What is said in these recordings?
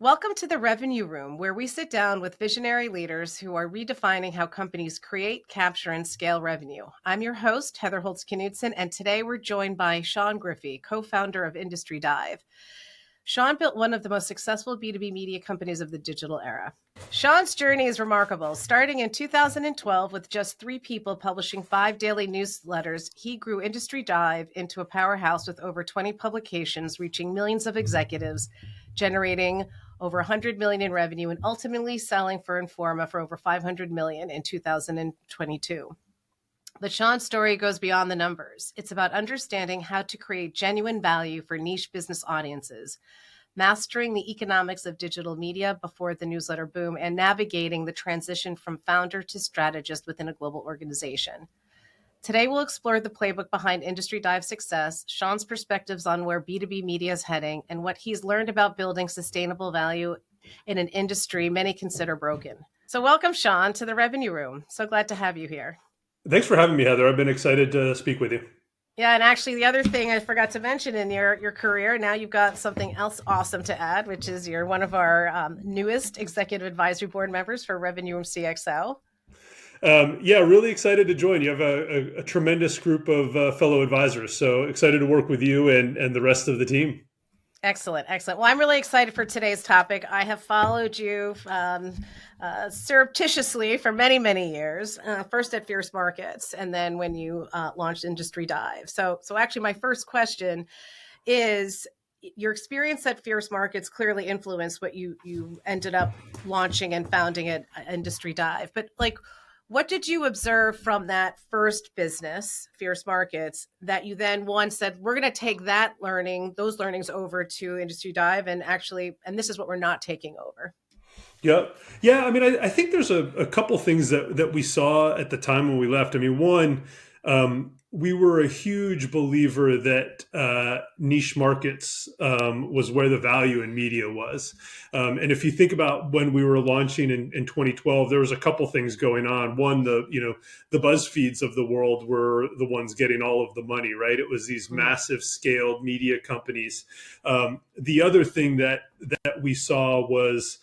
Welcome to the Revenue Room, where we sit down with visionary leaders who are redefining how companies create, capture, and scale revenue. I'm your host, Heather Holst-Knudsen, and today we're joined by Sean Griffey, co-founder of Industry Dive. Sean built one of the most successful B2B media companies of the digital era. Sean's journey is remarkable. Starting in 2012 with just 3 people publishing 5 daily newsletters, he grew Industry Dive into a powerhouse with over 20 publications, reaching millions of executives, generating over 100 million in revenue, and ultimately selling for Informa for over 500 million in 2022. But Sean's story goes beyond the numbers. It's about understanding how to create genuine value for niche business audiences, mastering the economics of digital media before the newsletter boom, and navigating the transition from founder to strategist within a global organization. Today, we'll explore the playbook behind Industry Dive success, Sean's perspectives on where B2B media is heading, and what he's learned about building sustainable value in an industry many consider broken. So welcome, Sean, to the Revenue Room. So glad to have you here. Thanks for having me, Heather. I've been excited to speak with you. Yeah, and actually the other thing I forgot to mention in your career, now you've got something else awesome to add, which is you're one of our newest executive advisory board members for Revenue Room CXO. Yeah, really excited to join. You have a tremendous group of fellow advisors, so excited to work with you and the rest of the team. Excellent. Well, I'm really excited for today's topic. I have followed you surreptitiously for many, many years, first at Fierce Markets, and then when you launched Industry Dive. So actually, my first question is, your experience at Fierce Markets clearly influenced what you ended up launching and founding at Industry Dive. But what did you observe from that first business, Fierce Markets, that you then said, we're going to take those learnings over to Industry Dive and this is what we're not taking over? Yeah. I mean, I think there's a couple things that we saw at the time when we left. I mean, one, we were a huge believer that niche markets was where the value in media was. And if you think about when we were launching in 2012, there was a couple things going on. One, the BuzzFeeds of the world were the ones getting all of the money, right? It was these massive scaled media companies. The other thing that we saw was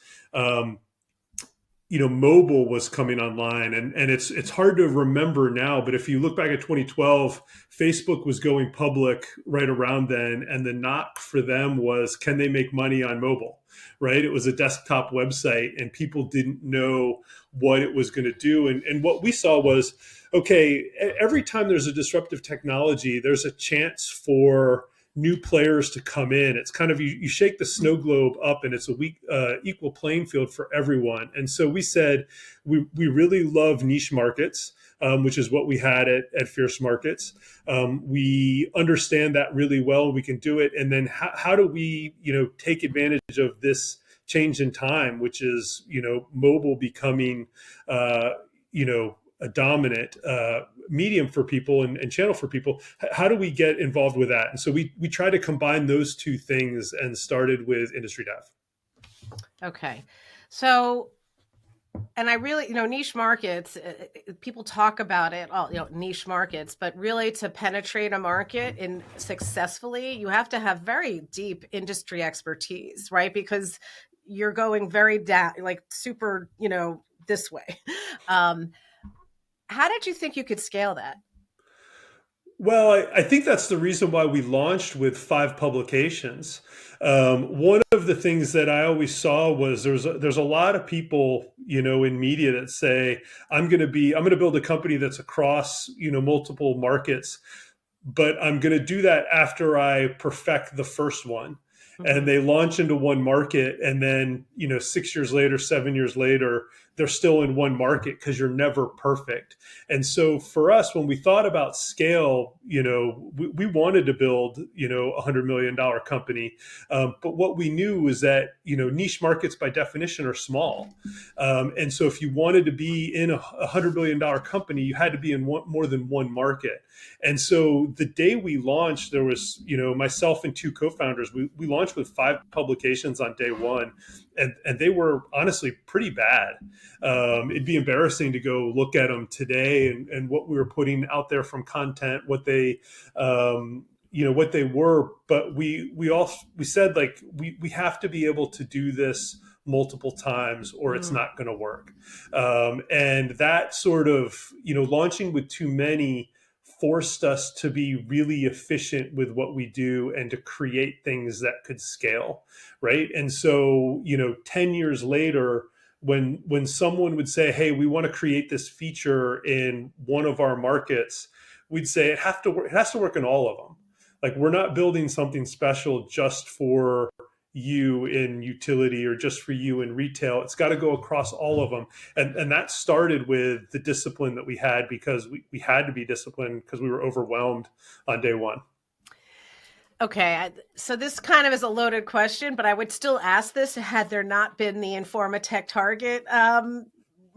mobile was coming online, and it's hard to remember now, but if you look back at 2012, Facebook was going public right around then, and the knock for them was, can they make money on mobile, right? It was a desktop website, and people didn't know what it was going to do. And what we saw was, okay, every time there's a disruptive technology, there's a chance for new players to come in. It's kind of, you shake the snow globe up and it's a equal playing field for everyone. And so we said, we really love niche markets, which is what we had at Fierce Markets. We understand that really well. We can do it. And then how do we, take advantage of this change in time, which is, mobile becoming, a dominant medium for people and channel for people. How do we get involved with that? And so we try to combine those two things and started with Industry Dive. Okay. So, and I really, niche markets, people talk about it, niche markets, but really to penetrate a market successfully, you have to have very deep industry expertise, right? Because you're going very down, super, this way. How did you think you could scale that? Well, I think that's the reason why we launched with 5 publications. One of the things that I always saw was there's a lot of people, in media that say, I'm going to build a company that's across, multiple markets, but I'm going to do that after I perfect the first one. And they launch into one market, and then 6 years later, 7 years later, they're still in one market because you're never perfect. And so for us, when we thought about scale, we wanted to build $100 million company, but what we knew was that niche markets by definition are small, and so if you wanted to be in a $100 million company, you had to be in more than one market. And so the day we launched, there was myself and 2 co-founders. We launched with 5 publications on day one, and they were honestly pretty bad. It'd be embarrassing to go look at them today and what we were putting out there from content, what they what they were, but we said, like, we have to be able to do this multiple times or it's Mm. not going to work. And that sort of, launching with too many forced us to be really efficient with what we do and to create things that could scale, right? And so, 10 years later, when someone would say, hey, we want to create this feature in one of our markets, we'd say it has to work in all of them. Like, we're not building something special just for you in utility or just for you in retail. It's got to go across all of them. And that started with the discipline that we had, because we had to be disciplined because we were overwhelmed on day one. Okay, so this kind of is a loaded question, but I would still ask this had there not been the Informa Tech Target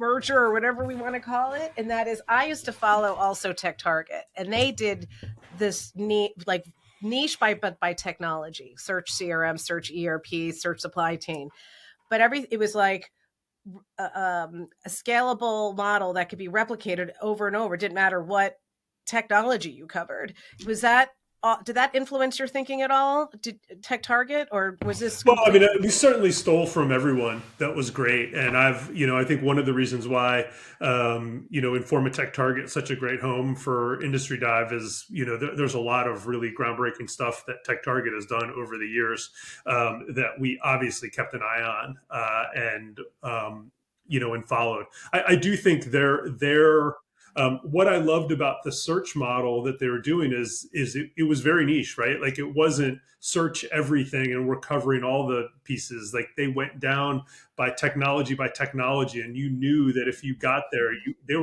merger, or whatever we want to call it. And that is, I used to follow also Tech Target, and they did this niche by technology: search CRM, search ERP, search supply chain. But it was like a scalable model that could be replicated over and over. It didn't matter what technology you covered. Was that did that influence your thinking at all? Did Tech Target, or was this Well, I mean, complete? we certainly stole from everyone. That was great. And I think one of the reasons why, Informa Tech Target is such a great home for Industry Dive is, there's a lot of really groundbreaking stuff that Tech Target has done over the years, that we obviously kept an eye on, and followed. I do think what I loved about the search model that they were doing is it was very niche, right? Like, it wasn't search everything and we're covering all the pieces. Like, they went down by technology, and you knew that if you got there, they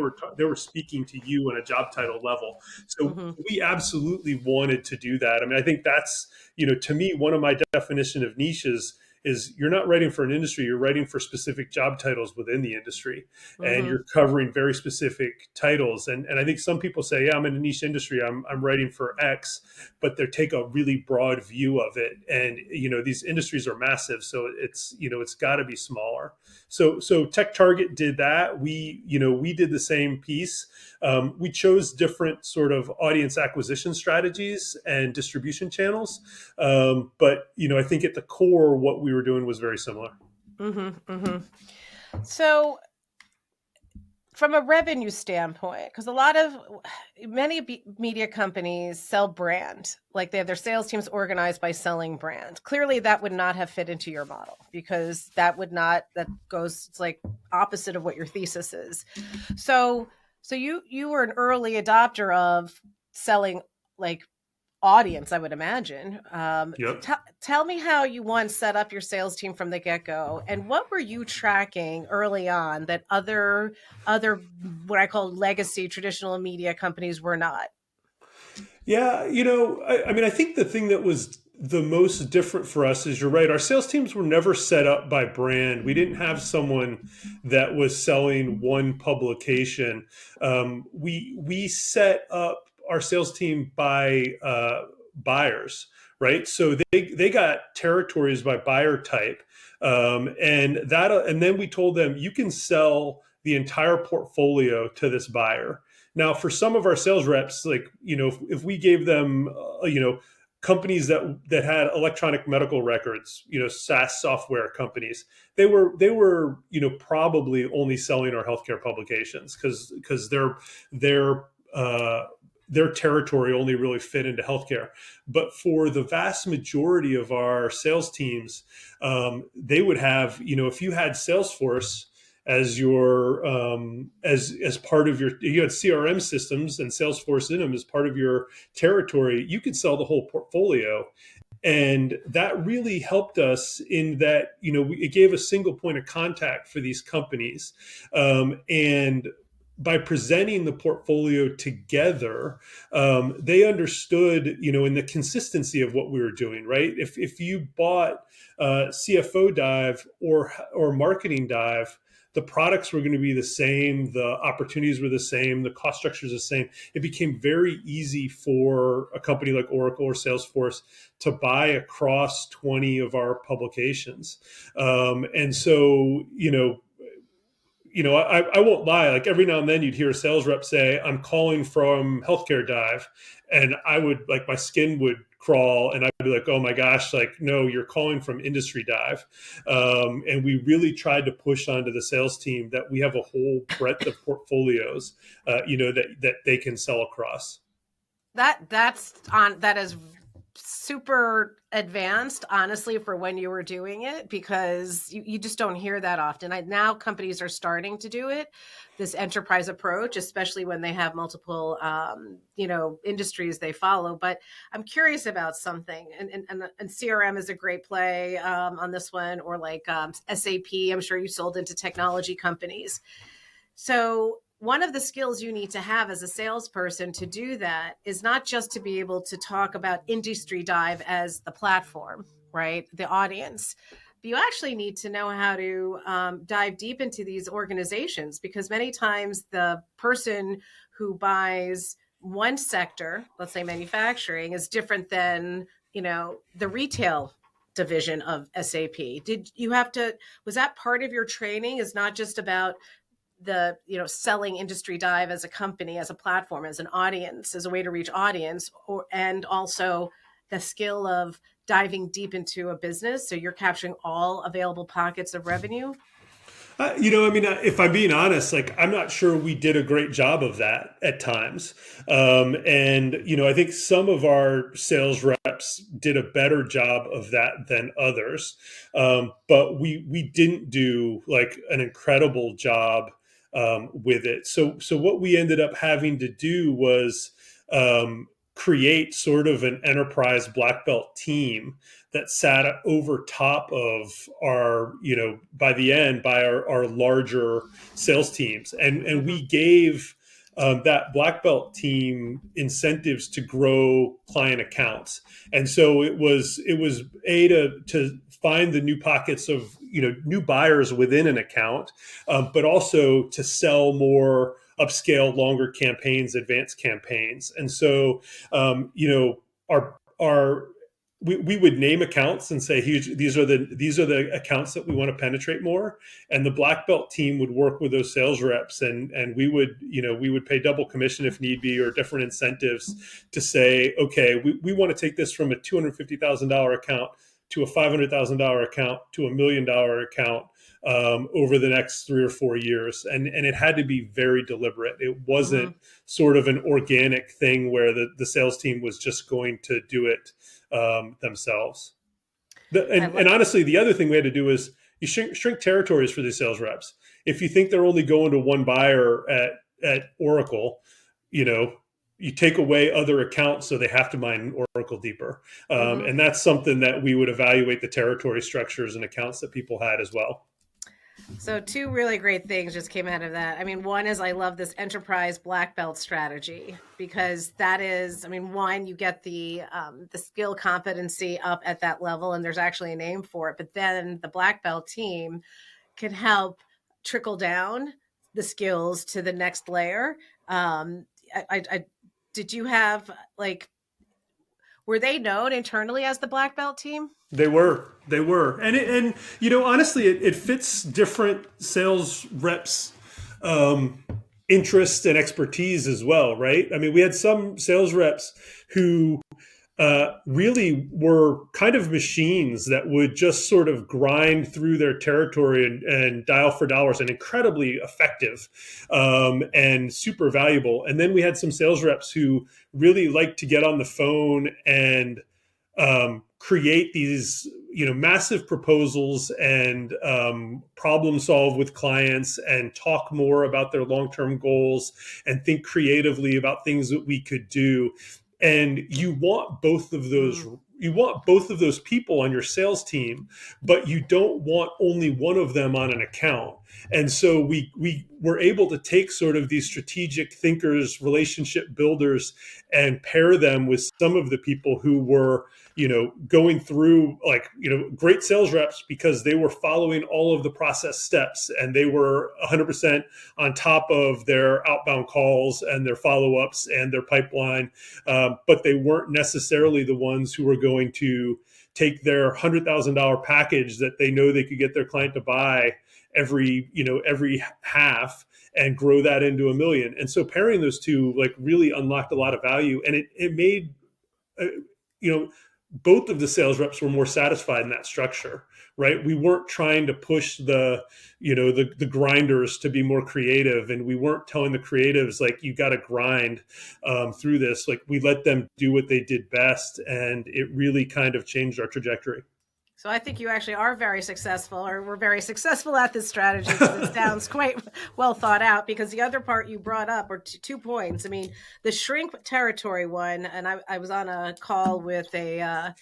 were speaking to you on a job title level. So Mm-hmm. we absolutely wanted to do that. I mean, I think that's, to me, one of my definition of niches is you're not writing for an industry, you're writing for specific job titles within the industry, and Mm-hmm. you're covering very specific titles. And I think some people say, yeah, I'm in a niche industry, I'm writing for X, but they take a really broad view of it. And, these industries are massive. So it's got to be smaller. So Tech Target did that. We did the same piece. We chose different sort of audience acquisition strategies and distribution channels. But, I think at the core, what we were doing was very similar. Mm-hmm. Mm-hmm. So, from a revenue standpoint, because many media companies sell brand, like they have their sales teams organized by selling brand. Clearly, that would not have fit into your model, because it's like opposite of what your thesis is. So you were an early adopter of selling, like, audience, I would imagine. Yep. Tell me how you once set up your sales team from the get-go, and what were you tracking early on that other what I call legacy traditional media companies were not? Yeah, I mean, I think the thing that was the most different for us is, you're right, our sales teams were never set up by brand. We didn't have someone that was selling one publication. We set up our sales team by buyers, right? So they got territories by buyer type, and then we told them, you can sell the entire portfolio to this buyer. Now, for some of our sales reps, like, if we gave them, companies that had electronic medical records, SaaS software companies, they were probably only selling our healthcare publications, because their territory only really fit into healthcare. But for the vast majority of our sales teams, they would have, if you had Salesforce as your as part of you had CRM systems and Salesforce in them as part of your territory, you could sell the whole portfolio. And that really helped us in that, it gave a single point of contact for these companies. And by presenting the portfolio together, they understood, in the consistency of what we were doing, right? If you bought CFO Dive or Marketing Dive, the products were going to be the same, the opportunities were the same, the cost structure is the same. It became very easy for a company like Oracle or Salesforce to buy across 20 of our publications. And so, I won't lie. Like every now and then you'd hear a sales rep say, I'm calling from healthcare dive. And I would like, my skin would crawl and I'd be like, oh my gosh, like, no, you're calling from industry dive. And we really tried to push onto the sales team that we have a whole breadth of portfolios, that they can sell across. That is super advanced, honestly, for when you were doing it, because you just don't hear that often. Now companies are starting to do it, this enterprise approach, especially when they have multiple industries they follow. But I'm curious about something, and CRM is a great play on this one, or like SAP. I'm sure you sold into technology companies. So one of the skills you need to have as a salesperson to do that is not just to be able to talk about industry dive as the platform, right? The audience. But you actually need to know how to dive deep into these organizations, because many times the person who buys one sector, let's say manufacturing, is different than, the retail division of SAP. Was that part of your training, is not just about the selling industry dive as a company, as a platform, as an audience, as a way to reach audience, and also the skill of diving deep into a business so you're capturing all available pockets of revenue? If I'm being honest, like I'm not sure we did a great job of that at times. I think some of our sales reps did a better job of that than others. But we didn't do like an incredible job with it. So what we ended up having to do was create sort of an enterprise black belt team that sat over top of our, by the end, by our larger sales teams. And Mm-hmm. we gave that black belt team incentives to grow client accounts. And so it was to find the new pockets of, new buyers within an account, but also to sell more upscale, longer campaigns, advanced campaigns. And so, our we would name accounts and say, these are the accounts that we want to penetrate more, and the black belt team would work with those sales reps, and we would pay double commission if need be, or different incentives to say, okay, we want to take this from a $250,000 account to a $500,000 account to $1 million account over the next 3 or 4 years, and it had to be very deliberate. It Mm-hmm. wasn't sort of an organic thing where the sales team was just going to do it themselves. I And like. honestly, the other thing we had to do is you shrink territories for these sales reps. If you think they're only going to one buyer at Oracle, you know, you take away other accounts, so they have to mine Oracle deeper. Mm-hmm. And that's something that we would evaluate the territory structures and accounts that people had as well. So two really great things just came out of that. I mean, one is I love this enterprise black belt strategy, because that is, I mean, one, you get the skill competency up at that level, and there's actually a name for it. But then the black belt team can help trickle down the skills to the next layer. I did you have, like, were they known internally as the black belt team? They were, and honestly, it fits different sales reps' um, interest and expertise as well, right? I mean, we had some sales reps who really were kind of machines that would just sort of grind through their territory and dial for dollars, and incredibly effective and super valuable. And then we had some sales reps who really liked to get on the phone and create these massive proposals and problem solve with clients and talk more about their long-term goals and think creatively about things that we could do. And Mm, you want both of those people on your sales team, but you don't want only one of them on an account. And so we were able to take sort of these strategic thinkers, relationship builders, and pair them with some of the people who were going through, like, great sales reps because they were following all of the process steps, and they were 100% on top of their outbound calls and their follow-ups and their pipeline. But they weren't necessarily the ones who were going to take their $100,000 package that they know they could get their client to buy every half and grow that into $1 million. And so pairing those two like really unlocked a lot of value, and it made uh, you know both of the sales reps were more satisfied in that structure, right? We weren't trying to push the grinders to be more creative, and we weren't telling the creatives like you got to grind through this. Like we let them do what they did best, and it really kind of changed our trajectory. So I think you actually are very successful, or we're very successful at this strategy, because it sounds quite well thought out. Because the other part you brought up are 2 points. I mean, the shrink territory one, and I was on a call with a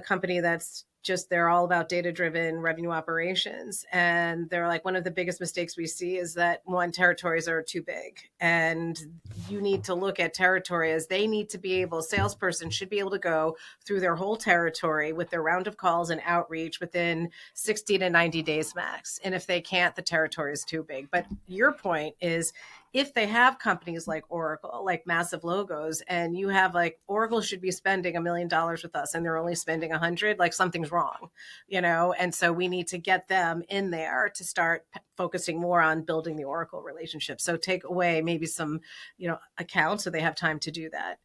company that's just, they're all about data-driven revenue operations. And they're like, one of the biggest mistakes we see is that territories are too big. And you need to look at territory as they need to be able, salesperson should be able to go through their whole territory with their round of calls and outreach within 60 to 90 days max. And if they can't, the territory is too big. But your point is, if they have companies like Oracle, like massive logos, and you have like Oracle should be spending $1 million with us and they're only spending 100, like something's wrong, And so we need to get them in there to start focusing more on building the Oracle relationship. So take away maybe some, accounts so they have time to do that.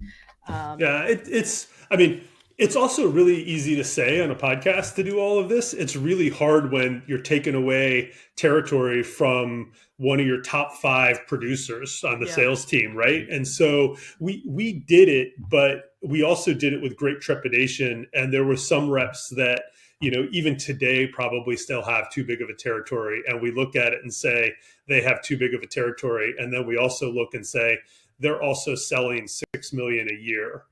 It's also really easy to say on a podcast to do all of this. It's really hard when you're taking away territory from one of your top 5 producers on the sales team, right? And so we did it, but we also did it with great trepidation. And there were some reps that, even today probably still have too big of a territory. And we look at it and say they have too big of a territory. And then we also look and say they're also selling $6 million a year.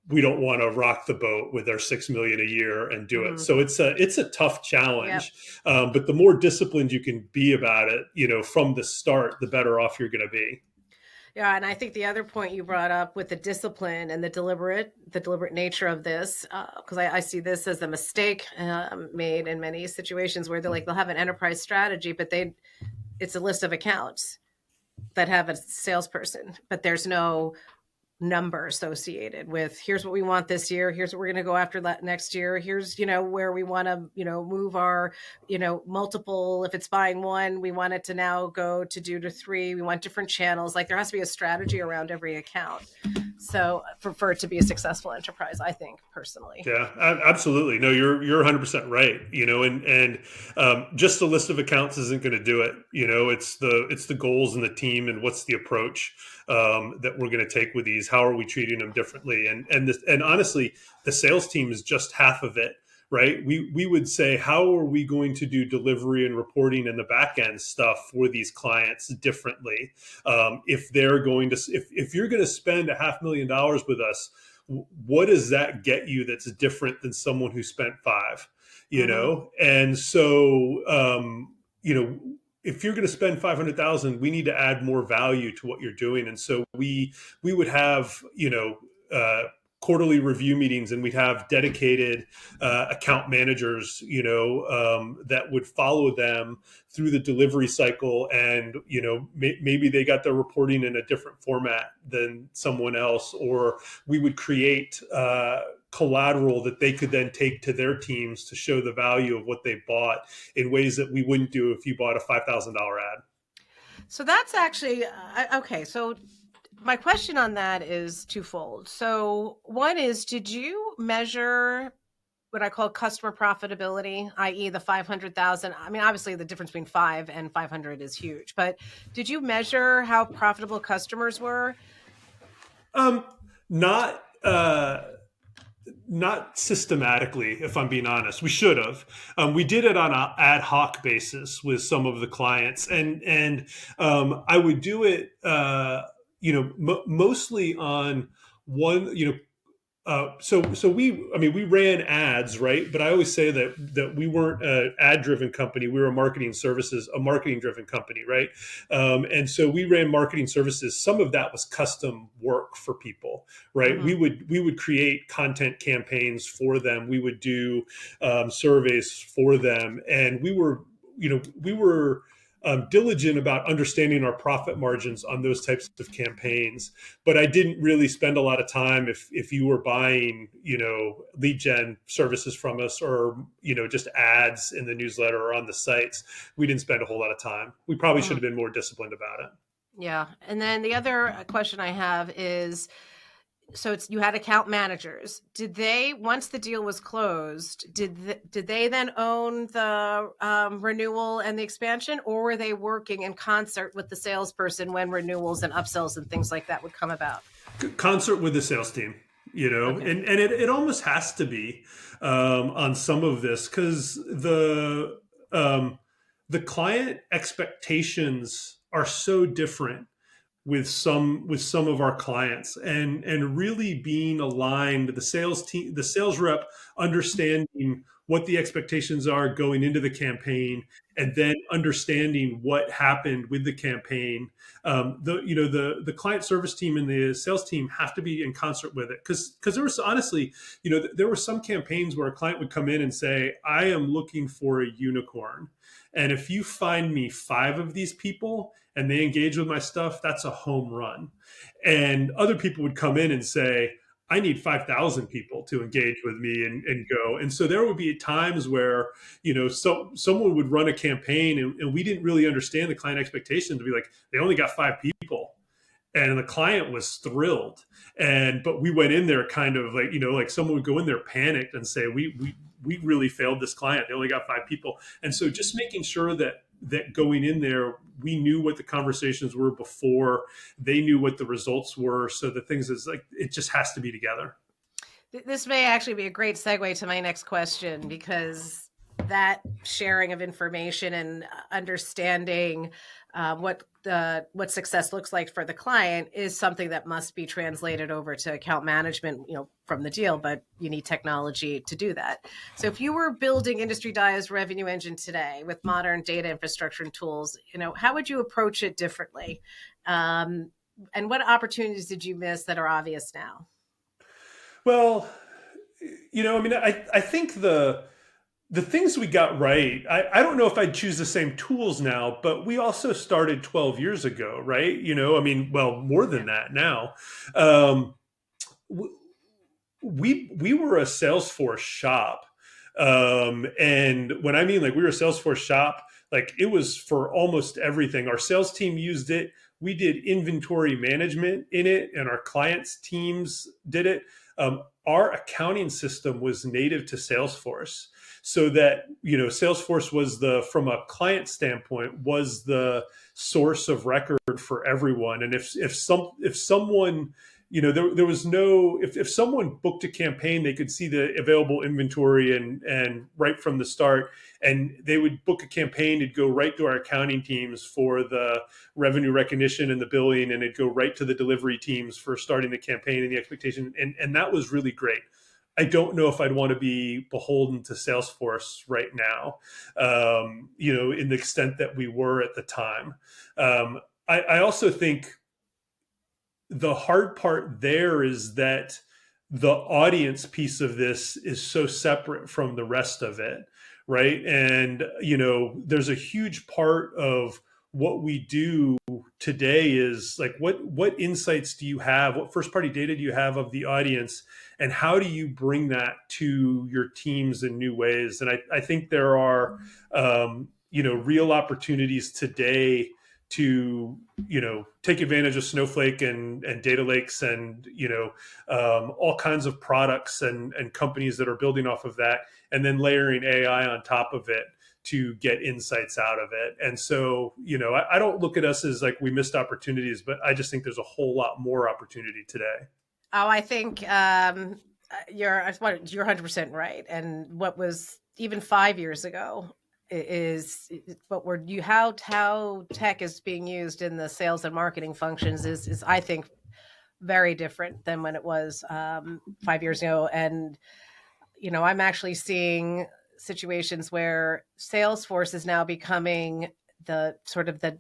We don't want to rock the boat with their $6 million a year and do it. So it's a tough challenge. But the more disciplined you can be about it, from the start, the better off you're going to be. Yeah, and I think the other point you brought up with the discipline and the deliberate nature of this, because I see this as a mistake made in many situations where they'll have an enterprise strategy, but it's a list of accounts that have a salesperson, but there's no number associated with, here's what we want this year, here's what we're going to go after that next year, here's where we want to move our multiple, if it's buying 1, we want it to now go to 2 to 3, we want different channels. Like there has to be a strategy around every account, so for it to be a successful enterprise, I think personally. Yeah, absolutely. No, you're 100% right. And just a list of accounts isn't going to do it. It's the goals and the team and what's the approach that we're going to take with these. How are we treating them differently? And honestly, the sales team is just half of it, right? We would say, how are we going to do delivery and reporting and the back end stuff for these clients differently? If they're going to, if you're going to spend $500,000 with us, what does that get you that's different than someone who spent 5? And so if you're going to spend 500,000, we need to add more value to what you're doing. And so we would have quarterly review meetings, and we'd have dedicated account managers, that would follow them through the delivery cycle. And, maybe they got their reporting in a different format than someone else, or we would create collateral that they could then take to their teams to show the value of what they bought in ways that we wouldn't do if you bought a $5,000 ad. So that's actually, okay. So my question on that is twofold. So one is, did you measure what I call customer profitability, i.e. the 500,000? I mean, obviously the difference between 5 and 500 is huge, but did you measure how profitable customers were? Not systematically, if I'm being honest. We should have. We did it on an ad hoc basis with some of the clients, and I would do it, mostly on one, so we ran ads, right? But I always say that we weren't an ad-driven company. We were a marketing driven company, right? And so we ran marketing services. Some of that was custom work for people, right? Mm-hmm. We would create content campaigns for them. We would do surveys for them, and we were diligent about understanding our profit margins on those types of campaigns. But I didn't really spend a lot of time if you were buying, lead gen services from us, or, just ads in the newsletter or on the sites. We didn't spend a whole lot of time. We probably should have been more disciplined about it. Yeah. And then the other question I have is, so you had account managers. Did they, once the deal was closed, did they then own the renewal and the expansion, or were they working in concert with the salesperson when renewals and upsells and things like that would come about? Concert with the sales team, Okay. and it almost has to be on some of this, because the client expectations are so different with some of our clients, and really being aligned, the sales team, the sales rep, understanding what the expectations are going into the campaign, and then understanding what happened with the campaign. The client service team and the sales team have to be in concert with it, because there was, honestly, there were some campaigns where a client would come in and say, I am looking for a unicorn, and if you find me 5 of these people and they engage with my stuff, that's a home run. And other people would come in and say, I need 5,000 people to engage with me and go. And so there would be times where, someone would run a campaign, and we didn't really understand the client expectations to be like, they only got 5 people. And the client was thrilled. But we went in there kind of like, like someone would go in there panicked and say, we really failed this client. They only got 5 people. And so just making sure that going in there, we knew what the conversations were before they knew what the results were. So the things is like, it just has to be together. This may actually be a great segue to my next question, because that sharing of information and understanding what success looks like for the client is something that must be translated over to account management, from the deal, but you need technology to do that. So if you were building Industry Dive's revenue engine today with modern data infrastructure and tools, how would you approach it differently? And what opportunities did you miss that are obvious now? Well, I think the things we got right, I don't know if I'd choose the same tools now, but we also started 12 years ago, right? Well, more than that now. Um, we were a Salesforce shop. And when I mean like we were a Salesforce shop, like it was for almost everything. Our sales team used it. We did inventory management in it, and our clients' teams did it. Our accounting system was native to Salesforce, so that Salesforce was from a client standpoint, was the source of record for everyone. And if someone there was no, if someone booked a campaign, they could see the available inventory and right from the start, and they would book a campaign, it'd go right to our accounting teams for the revenue recognition and the billing, and it'd go right to the delivery teams for starting the campaign and the expectation. And that was really great. I don't know if I'd want to be beholden to Salesforce right now, in the extent that we were at the time. I also think the hard part there is that the audience piece of this is so separate from the rest of it, right? And there's a huge part of what we do today is like, what insights do you have, what first party data do you have of the audience, and how do you bring that to your teams in new ways? And I think there are real opportunities today to take advantage of Snowflake and data lakes and all kinds of products and companies that are building off of that, and then layering AI on top of it to get insights out of it. And so I don't look at us as like we missed opportunities, but I just think there's a whole lot more opportunity today. Oh, I think you're 100% right. And what was even 5 years ago is how tech is being used in the sales and marketing functions is I think very different than when it was 5 years ago. And I'm actually seeing situations where Salesforce is now becoming the sort of the,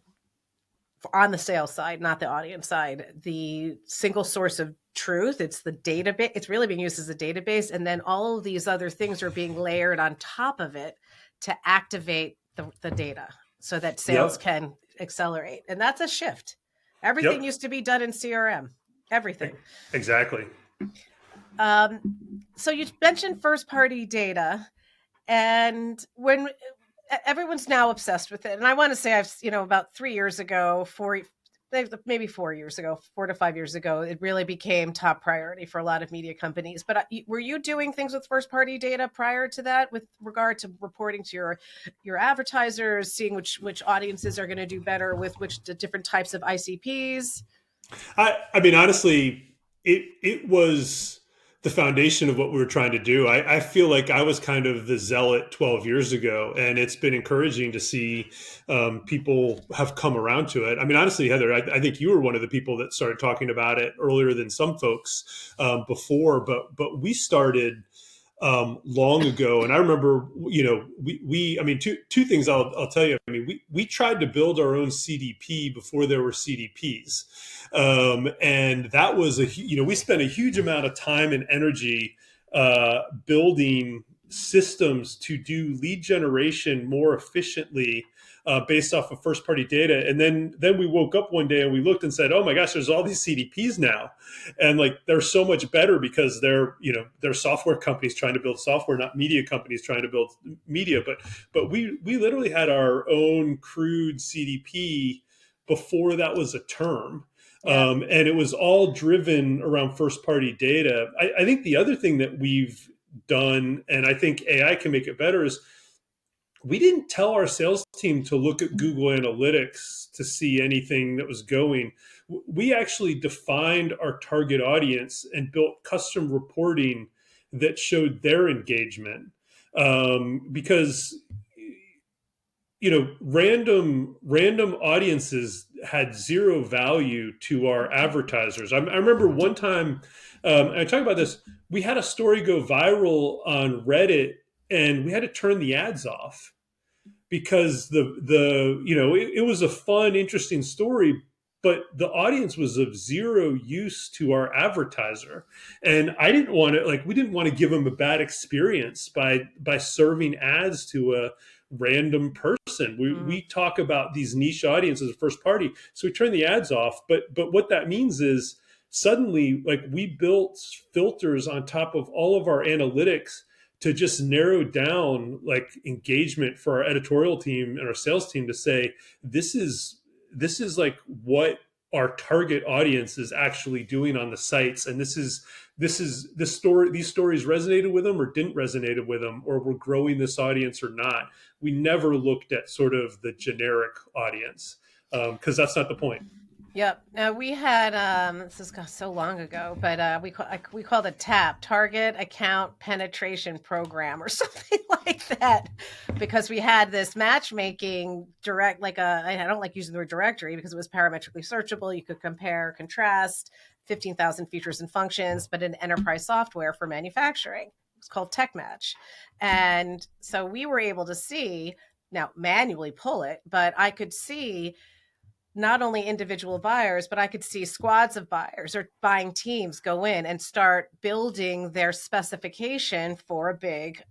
on the sales side, not the audience side, the single source of truth. It's the database. It's really being used as a database. And then all of these other things are being layered on top of it to activate the data. so that sales Yep. can accelerate. And that's a shift. Everything Yep. used to be done in CRM, everything. Exactly. Um, so you mentioned first party data, and when everyone's now obsessed with it. And I want to say about 3 years ago, maybe 4 years ago, 4 to 5 years ago, it really became top priority for a lot of media companies. But were you doing things with first party data prior to that with regard to reporting to your advertisers, seeing which audiences are going to do better with which different types of ICPs? I mean, honestly, it was the foundation of what we were trying to do. I feel like I was kind of the zealot 12 years ago, and it's been encouraging to see people have come around to it. I mean, honestly, Heather, I think you were one of the people that started talking about it earlier than some folks before, but we started long ago. And I remember, I mean, two things I'll tell you. I mean, we tried to build our own CDP before there were CDPs. And that was we spent a huge amount of time and energy building systems to do lead generation more efficiently based off of first party data. And then we woke up one day and we looked and said, oh my gosh, there's all these CDPs now. And like, they're so much better because they're software companies trying to build software, not media companies trying to build media. But we literally had our own crude CDP before that was a term. Yeah. And it was all driven around first party data. I think the other thing that we've done, and I think AI can make it better, is we didn't tell our sales team to look at Google Analytics to see anything that was going. We actually defined our target audience and built custom reporting that showed their engagement. Because random audiences had zero value to our advertisers. I remember one time, I talk about this. We had a story go viral on Reddit, and we had to turn the ads off because it was a fun, interesting story, but the audience was of zero use to our advertiser. And we didn't want to give them a bad experience by serving ads to a random person. We talk about these niche audiences as first party, so we turn the ads off. But what that means is suddenly, like, we built filters on top of all of our analytics to just narrow down like engagement for our editorial team and our sales team to say, this is like what our target audience is actually doing on the sites. And these stories resonated with them or didn't resonate with them, or we're growing this audience or not. We never looked at sort of the generic audience because that's not the point. Yep. Now we had this is so long ago, but we called it TAP, Target Account Penetration Program, or something like that, because we had this matchmaking direct, I don't like using the word directory because it was parametrically searchable. You could compare, contrast 15,000 features and functions, but in enterprise software for manufacturing. It's called Tech Match, and so we were able to see, now manually pull it, but I could see not only individual buyers, but I could see squads of buyers or buying teams go in and start building their specification for a big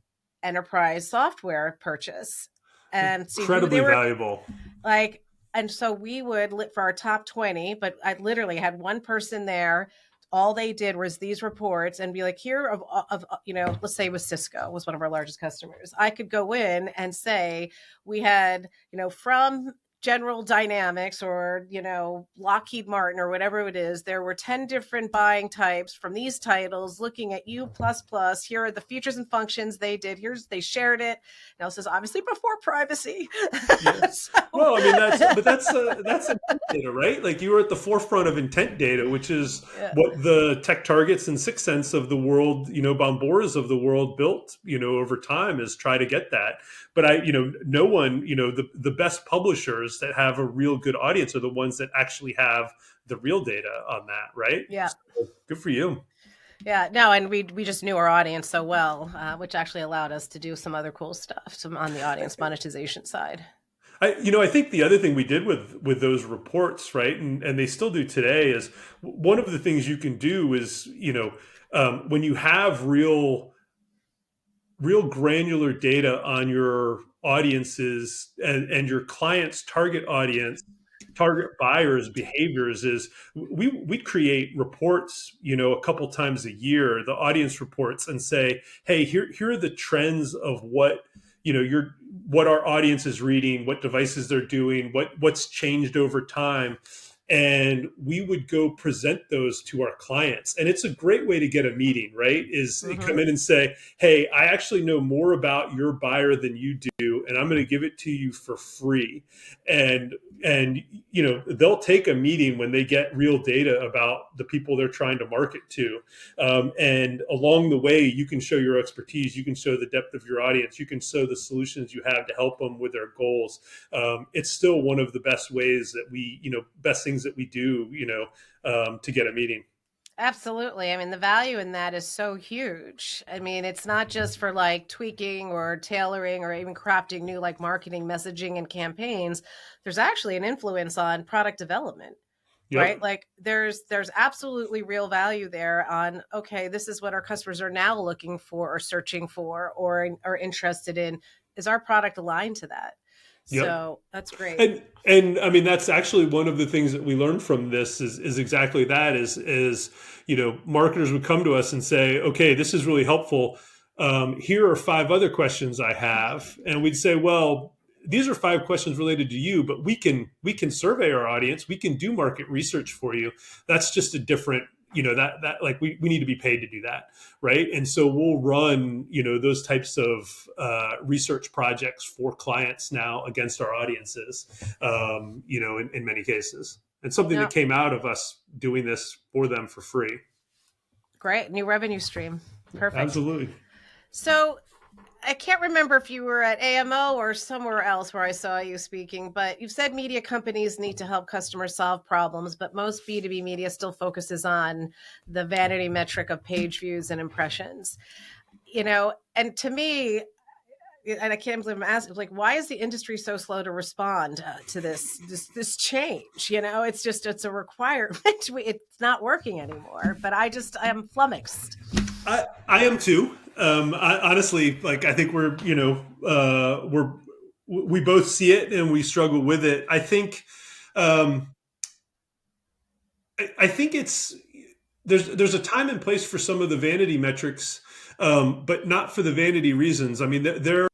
enterprise software purchase and see who they Incredibly were valuable. like. And so we would for our top 20, but I literally had one person there. All they did was these reports and be like, here let's say it was Cisco was one of our largest customers. I could go in and say, we had, from General Dynamics or, Lockheed Martin or whatever it is, there were 10 different buying types from these titles looking at U++. Here are the features and functions they did. They shared it. Now, this is obviously before privacy. Yeah. So, Well, I mean, that's intent data, right? Like, you were at the forefront of intent data, which is yeah. what the Tech Targets and Sixth Sense of the world, Bomboras of the world built, over time, is try to get that. But no one, the best publishers that have a real good audience are the ones that actually have the real data on that, right? Yeah. So, good for you. Yeah, no, and we just knew our audience so well, which actually allowed us to do some other cool stuff on the audience monetization side. I think the other thing we did with those reports, right, and they still do today, is one of the things you can do is, when you have real real granular data on your audiences and your client's target audience, target buyers behaviors, is we create reports, a couple times a year, the audience reports, and say, hey, here are the trends of what what our audience is reading, what devices they're doing, what's changed over time. And we would go present those to our clients. And it's a great way to get a meeting, right? Is Mm-hmm. come in and say, hey, I actually know more about your buyer than you do, and I'm going to give it to you for free. And they'll take a meeting when they get real data about the people they're trying to market to. And along the way, you can show your expertise, you can show the depth of your audience, you can show the solutions you have to help them with their goals. It's still one of the best ways that best things that we do, to get a meeting. Absolutely. I mean, the value in that is so huge. I mean, it's not just for like tweaking or tailoring or even crafting new like marketing messaging and campaigns. There's actually an influence on product development, right? Yep. Like there's absolutely real value there on, okay, this is what our customers are now looking for or searching for or are interested in. Is our product aligned to that? Yep. So that's great. And I mean, that's actually one of the things that we learned from this is exactly that, is marketers would come to us and say, okay, this is really helpful. Here are 5 other questions I have. And we'd say, well, these are 5 questions related to you, but we can survey our audience, we can do market research for you. That's just a different, that like we need to be paid to do that, right? And so we'll run those types of research projects for clients now against our audiences, in many cases. And something that No, came out of us doing this for them for free. great. New revenue stream. Perfect. Absolutely. So I can't remember if you were at AMO or somewhere else where I saw you speaking, but you've said media companies need to help customers solve problems, but most B2B media still focuses on the vanity metric of page views and impressions. And to me, and I can't believe I'm asking, like, why is the industry so slow to respond to this change? It's a requirement. It's not working anymore. But I am flummoxed. I am too. I honestly, like, I think we both see it and we struggle with it. Um, I think there's a time and place for some of the vanity metrics, but not for the vanity reasons. I mean, they're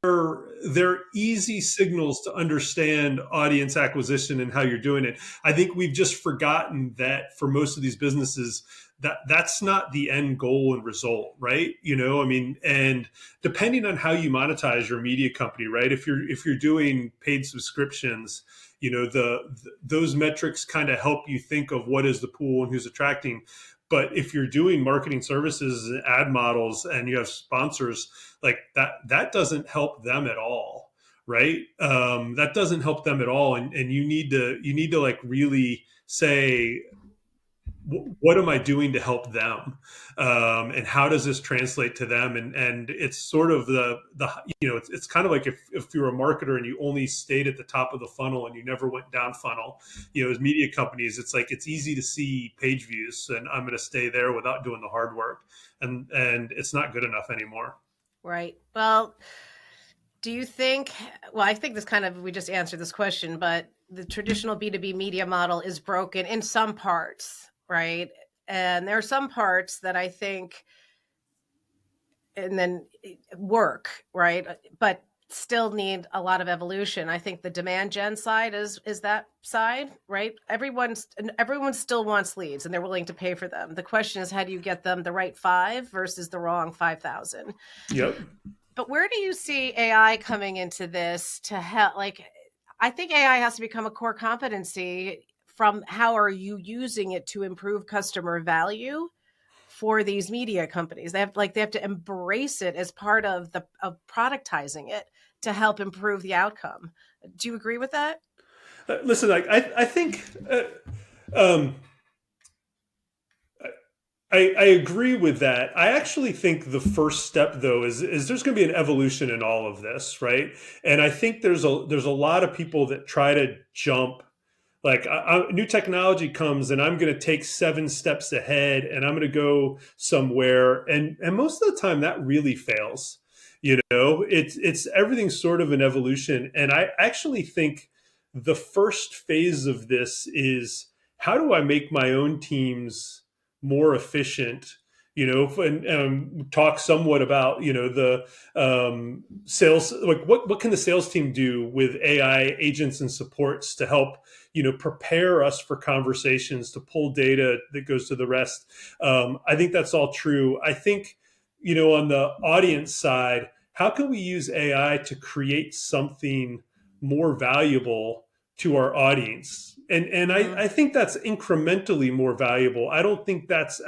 easy signals to understand audience acquisition and how you're doing it. I think we've just forgotten that for most of these businesses, that's not the end goal and result, right? I mean, and depending on how you monetize your media company, right? If you're doing paid subscriptions, those metrics kind of help you think of what is the pool and who's attracting. But if you're doing marketing services and ad models and you have sponsors, like that doesn't help them at all, right? That doesn't help them at all. And you need to like really say, what am I doing to help them, and how does this translate to them? And it's sort of it's kind of like if you're a marketer and you only stayed at the top of the funnel and you never went down funnel. As media companies, it's like it's easy to see page views and I'm going to stay there without doing the hard work, and it's not good enough anymore. Right. Well, do you think, well, I think we just answered this question, but the traditional B2B media model is broken in some parts, right? And there are some parts that I think, and then work, right? But still need a lot of evolution. I think the demand gen side is that side, right? Everyone still wants leads and they're willing to pay for them. The question is, how do you get them the right 5 versus the wrong 5,000? Yep. But where do you see AI coming into this to help? Like, I think AI has to become a core competency from how are you using it to improve customer value for these media companies. They have to embrace it as part of productizing it to help improve the outcome. Do you agree with that? Listen, like I think. Um, I agree with that. I actually think the first step, though, is there's going to be an evolution in all of this, right? And I think there's a lot of people that try to jump, like new technology comes and I'm going to take 7 steps ahead and I'm going to go somewhere, and most of the time that really fails. It's everything's sort of an evolution. And I actually think the first phase of this is, how do I make my own teams more efficient? And talk somewhat about the sales. Like, what can the sales team do with AI agents and supports to help prepare us for conversations, to pull data that goes to the rest. I think that's all true. I think on the audience side, how can we use AI to create something more valuable to our audience? And Mm-hmm. I think that's incrementally more valuable. I don't think that's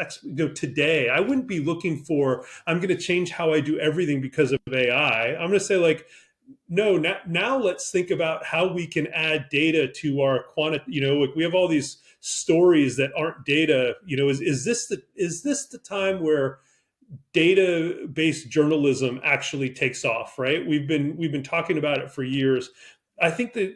today. I wouldn't be looking for, I'm going to change how I do everything because of AI. I'm going to say, like, no, now let's think about how we can add data to our quantity. Like, we have all these stories that aren't data. Is this the time where data-based journalism actually takes off? Right? We've been talking about it for years. I think that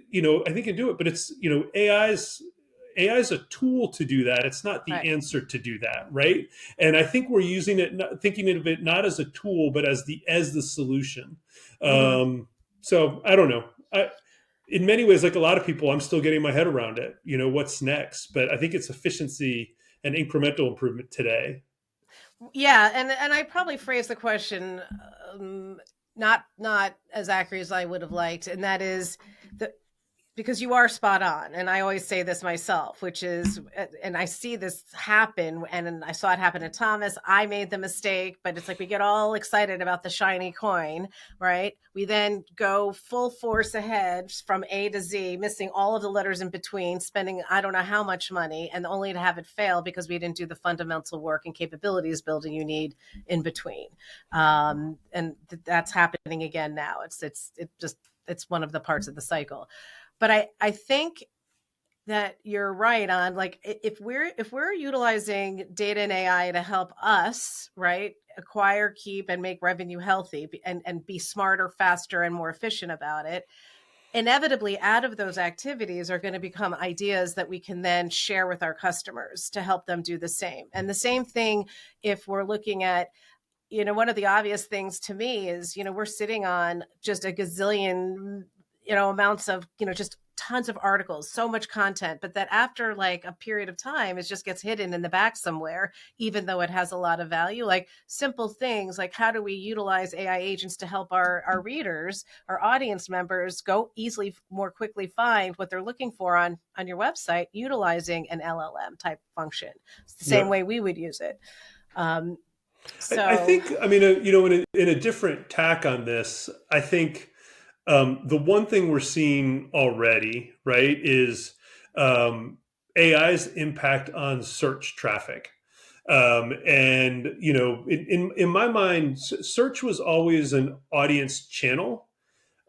I think you can do it, but it's AI's a tool to do that. It's not the Right. answer to do that, right? And I think we're using it, thinking of it not as a tool, but as the solution. Mm-hmm. So I don't know. In many ways, like a lot of people, I'm still getting my head around it. What's next? But I think it's efficiency and incremental improvement today. Yeah, and I probably phrased the question not as accurate as I would have liked, and that is the because you are spot on, and I always say this myself, which is, and I see this happen, and I saw it happen to Thomas. I made the mistake, but it's like we get all excited about the shiny coin, right? We then go full force ahead from A to Z, missing all of the letters in between, spending I don't know how much money, and only to have it fail because we didn't do the fundamental work and capabilities building you need in between. And that's happening again now. It's one of the parts of the cycle. But I think that you're right on, like, if we're utilizing data and AI to help us, right, acquire, keep, and make revenue healthy, and be smarter, faster, and more efficient about it, inevitably out of those activities are going to become ideas that we can then share with our customers to help them do the same. And the same thing, if we're looking at, one of the obvious things to me is, we're sitting on just a gazillion, amounts of, just tons of articles, so much content, but that after like a period of time, it just gets hidden in the back somewhere, even though it has a lot of value. Like simple things like, how do we utilize AI agents to help our readers, our audience members, go easily, more quickly find what they're looking for on your website, utilizing an LLM type function. It's the same Yeah. way we would use it. Um, I so think, I mean, in a different tack on this, I think the one thing we're seeing already, right, is AI's impact on search traffic. And in my mind, search was always an audience channel.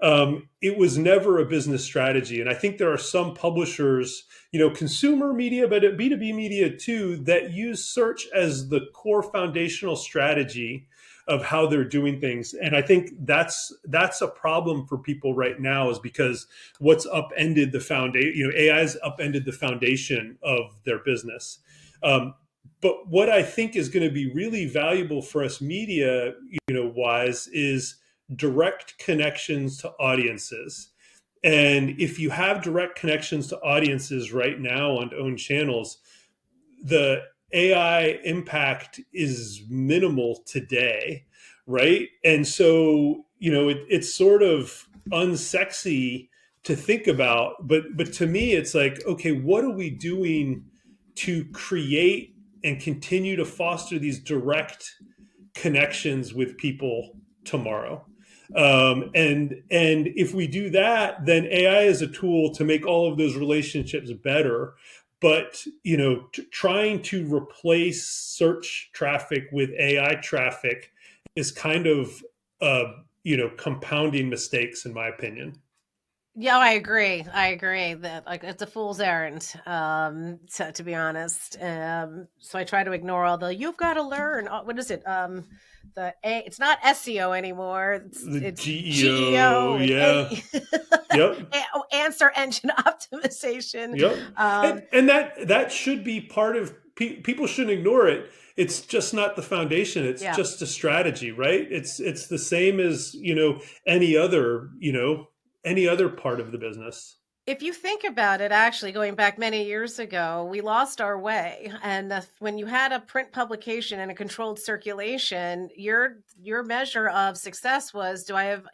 It was never a business strategy. And I think there are some publishers, consumer media, but B2B media too, that use search as the core foundational strategy of how they're doing things. And I think that's a problem for people right now, is because what's upended the foundation, AI's upended the foundation of their business. But what I think is going to be really valuable for us media, wise, is direct connections to audiences. And if you have direct connections to audiences right now on own channels, the AI impact is minimal today, right? And so, it's sort of unsexy to think about, but to me, it's like, okay, what are we doing to create and continue to foster these direct connections with people tomorrow? And if we do that, then AI is a tool to make all of those relationships better. But trying to replace search traffic with AI traffic is kind of compounding mistakes, in my opinion. yeah, I agree that, like, it's a fool's errand, to be honest. So I try to ignore all the "you've got to learn." What is it? It's not SEO anymore. It's The it's GEO, GEO and yeah, yep. answer engine optimization. Yep. Um, And that should be part of, people shouldn't ignore it. it's just not the foundation. It's Yeah. just a strategy, right? It's the same as, any other, any other part of the business. If you think about it, actually, going back many years ago, we lost our way. And when you had a print publication and a controlled circulation, your measure of success was, do I have,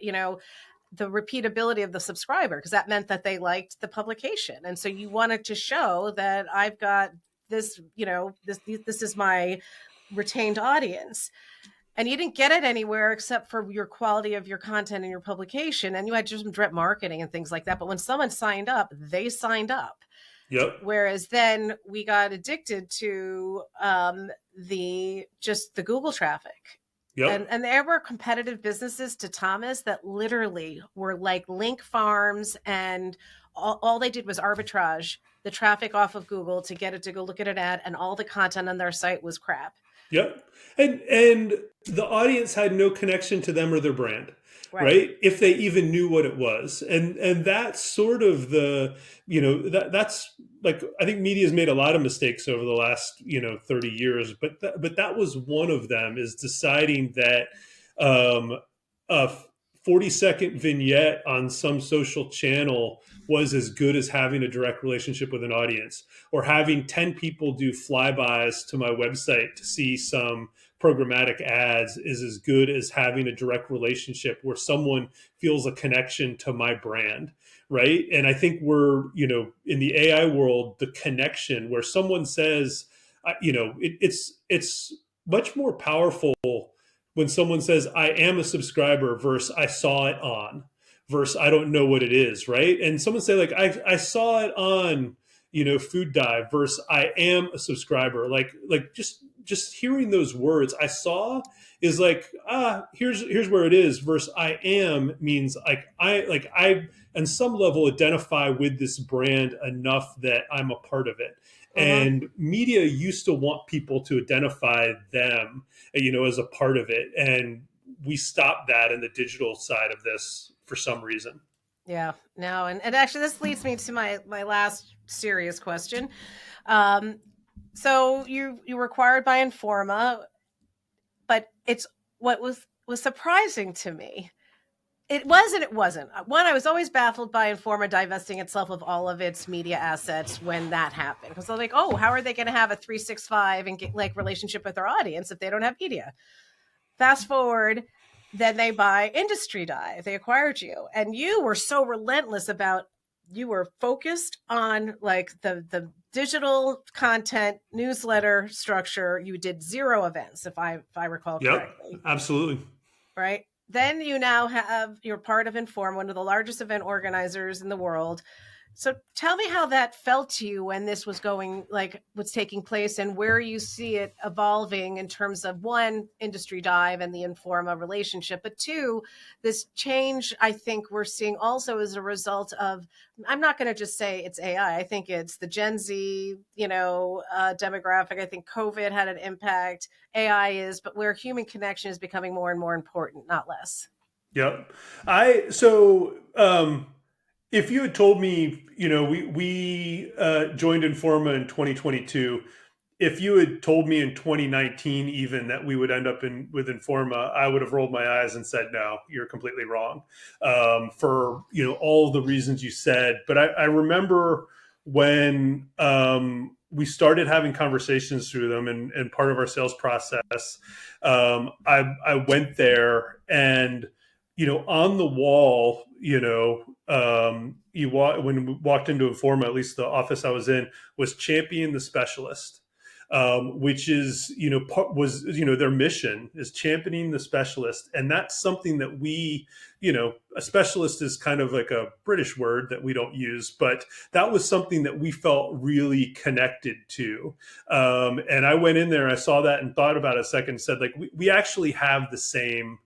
the repeatability of the subscriber? Because that meant that they liked the publication. And so you wanted to show that I've got this, this is my retained audience. And you didn't get it anywhere except for your quality of your content and your publication. And you had just direct marketing and things like that. But when someone signed up, they signed up. Yep. Whereas then we got addicted to the Google traffic. Yep. And there were competitive businesses, to Thomas, that literally were like link farms, and all they did was arbitrage the traffic off of Google to get it to go look at an ad, and all the content on their site was crap. Yep. And the audience had no connection to them or their brand, Right. right? If they even knew what it was. And that's sort of that's like, I think media's made a lot of mistakes over the last, 30 years, but that was one of them, is deciding that a 40-second vignette on some social channel was as good as having a direct relationship with an audience, or having 10 people do flybys to my website to see some programmatic ads is as good as having a direct relationship where someone feels a connection to my brand, right? And I think we're, in the AI world, the connection where someone says, it's much more powerful when someone says, I am a subscriber, versus I saw it on, versus I don't know what it is, right? And someone say, like, I saw it on, Food Dive, versus I am a subscriber. Like just hearing those words, I saw, is like, here's where it is, versus I am means like I on some level identify with this brand enough that I'm a part of it. Mm-hmm. And media used to want people to identify them, as a part of it. And we stopped that in the digital side of this for some reason. Yeah, no, and actually, this leads me to my last serious question. Um, so you were acquired by Informa, but it's what was surprising to me. It was and it wasn't. One, I was always baffled by Informa divesting itself of all of its media assets when that happened, because I'm like, oh, how are they going to have a 365 and get like relationship with their audience if they don't have media? Fast forward, then they buy Industry Dive. They acquired you, and you were so relentless about, you were focused on like the digital content newsletter structure. You did zero events, if I recall Yep, correctly, absolutely. right? Then you now you're part of Inform, one of the largest event organizers in the world. So tell me how that felt to you when this was what's taking place, and where you see it evolving in terms of, one, Industry Dive and the Informa relationship, but two, this change I think we're seeing also as a result of, I'm not going to just say it's AI. I think it's the Gen Z, demographic. I think COVID had an impact. AI is, but where human connection is becoming more and more important, not less. Yep. If you had told me, we joined Informa in 2022, if you had told me in 2019 even that we would end up with Informa, I would have rolled my eyes and said, no, you're completely wrong, for all the reasons you said. But I remember when we started having conversations through them, and part of our sales process, I went there, and on the wall, when we walked into Informa, at least the office I was in, was champion the specialist, which is, their mission is championing the specialist. And that's something that we, a specialist is kind of like a British word that we don't use, but that was something that we felt really connected to. And I went in there, I saw that and thought about it a second, and said, like, we actually have the same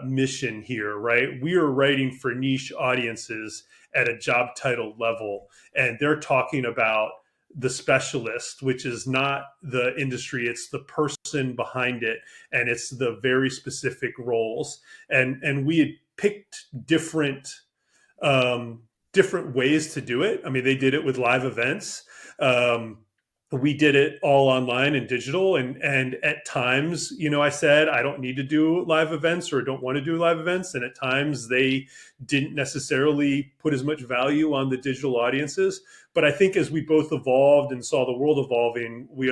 mission here, right? We are writing for niche audiences at a job title level, and they're talking about the specialist, which is not the industry, it's the person behind it, and it's the very specific roles. And we had picked different ways to do it. I mean, they did it with live events. we did it all online and digital, and at times, I said I don't need to do live events or don't want to do live events, and at times they didn't necessarily put as much value on the digital audiences. But I think as we both evolved and saw the world evolving, we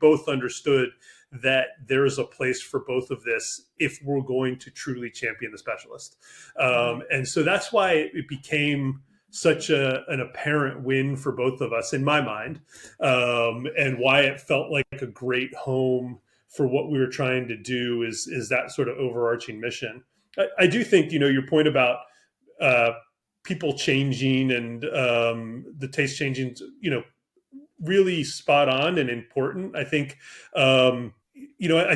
both understood that there's a place for both of this if we're going to truly champion the specialist. And so that's why it became such an apparent win for both of us in my mind, and why it felt like a great home for what we were trying to do is that sort of overarching mission. I do think, your point about people changing and the taste changing, really spot on and important. I think, I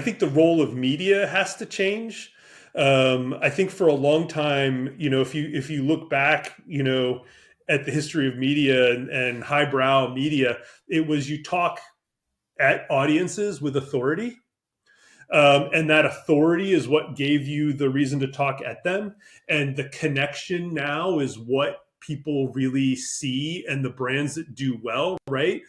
think the role of media has to change. I think for a long time, if you look back, at the history of media and highbrow media, it was you talk at audiences with authority. And that authority is what gave you the reason to talk at them. And the connection now is what people really see, and the brands that do well, right?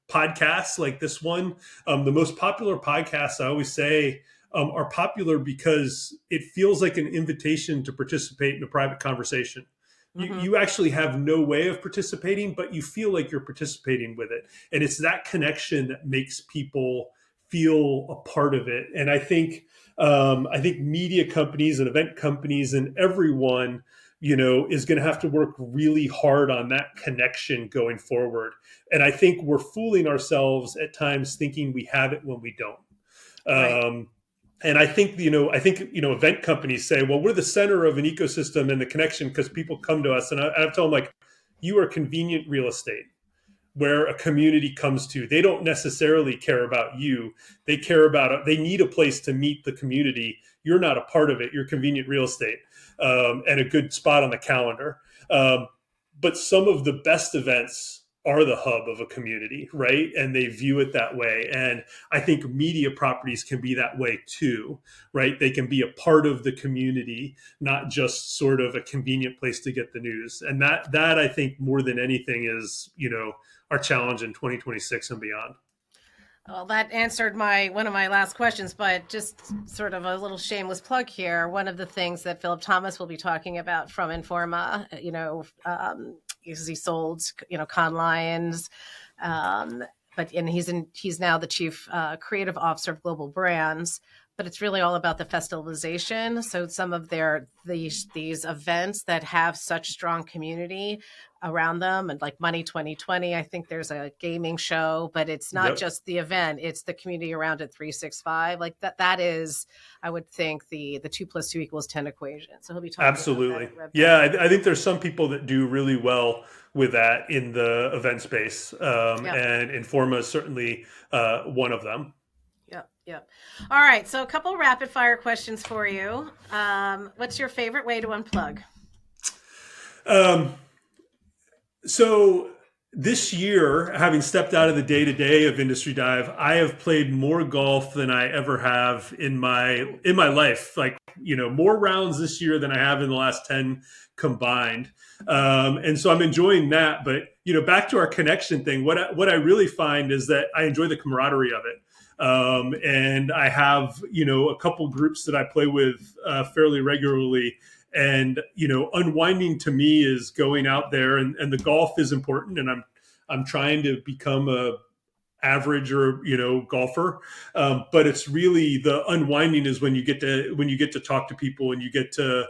Podcasts like this one, the most popular podcasts, I always say, are popular because it feels like an invitation to participate in a private conversation. You actually have no way of participating, but you feel like you're participating with it. And it's that connection that makes people feel a part of it. And I think media companies and event companies and everyone, is going to have to work really hard on that connection going forward. And I think we're fooling ourselves at times thinking we have it when we don't. Right. And I think, event companies say, well, we're the center of an ecosystem and the connection because people come to us. And I've told them, like, you are convenient real estate where a community comes to. They don't necessarily care about you. They need a place to meet the community. You're not a part of it. You're convenient real estate, and a good spot on the calendar. But some of the best events are the hub of a community, right? And they view it that way. And I think media properties can be that way too, right? They can be a part of the community, not just sort of a convenient place to get the news. And that I think more than anything is, our challenge in 2026 and beyond. Well, that answered one of my last questions, but just sort of a little shameless plug here. One of the things that Philip Thomas will be talking about from Informa, because he sold, Con Lions, and he's now the chief creative officer of Global Brands. But it's really all about the festivalization. So some of these events that have such strong community around them, and like Money 2020, I think there's a gaming show, but it's not just the event, it's the community around it, 365. Like that is, I would think, the 2 + 2 = 10 equation. So he'll be talking Absolutely. about that. Yeah, I think there's some people that do really well with that in the event space. And Informa is certainly one of them. Yep. All right. So a couple rapid fire questions for you. What's your favorite way to unplug? So this year, having stepped out of the day-to-day of Industry Dive, I have played more golf than I ever have in my life. Like, more rounds this year than I have in the last 10 combined. And so I'm enjoying that. But, back to our connection thing, what I really find is that I enjoy the camaraderie of it. And I have, a couple groups that I play with fairly regularly. And, unwinding to me is going out there, and the golf is important. And I'm trying to become a average or, golfer. But it's really the unwinding is when you get to talk to people and you get to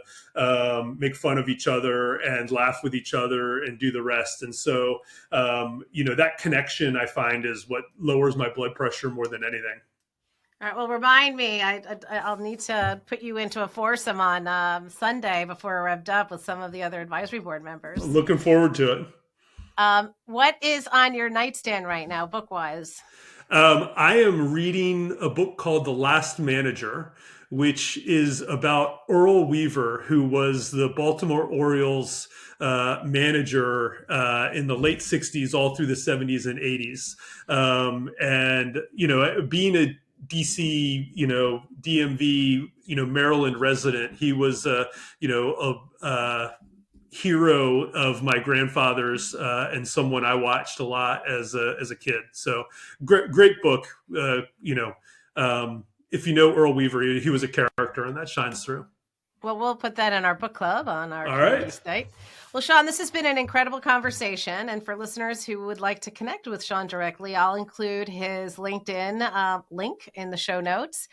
make fun of each other and laugh with each other and do the rest. And so, that connection I find is what lowers my blood pressure more than anything. All right. Well, remind me. I'll need to put you into a foursome on Sunday before we're revved up with some of the other advisory board members. Looking forward to it. What is on your nightstand right now, book-wise? I am reading a book called The Last Manager, which is about Earl Weaver, who was the Baltimore Orioles manager in the late 60s, all through the 70s and 80s. And, being a DC, DMV, Maryland resident, he was, hero of my grandfather's and someone I watched a lot as a kid. So great book. If you know Earl Weaver, he was a character, and that shines through. Well, we'll put that in our book club on our All community right. site. Well, Sean, this has been an incredible conversation. And for listeners who would like to connect with Sean directly, I'll include his LinkedIn link in the show notes.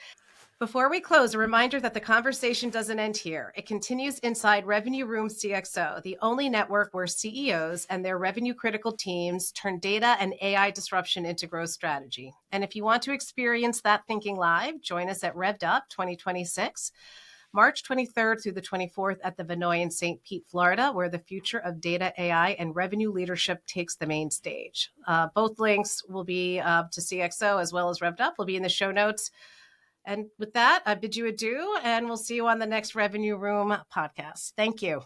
Before we close, a reminder that the conversation doesn't end here. It continues inside Revenue Room CXO, the only network where CEOs and their revenue critical teams turn data and AI disruption into growth strategy. And if you want to experience that thinking live, join us at Revved Up 2026. March 23rd through the 24th at the Vinoy in St. Pete, Florida, where the future of data, AI, and revenue leadership takes the main stage. Both links will be to CXO as well as Revved Up will be in the show notes. And with that, I bid you adieu, and we'll see you on the next Revenue Room podcast. Thank you.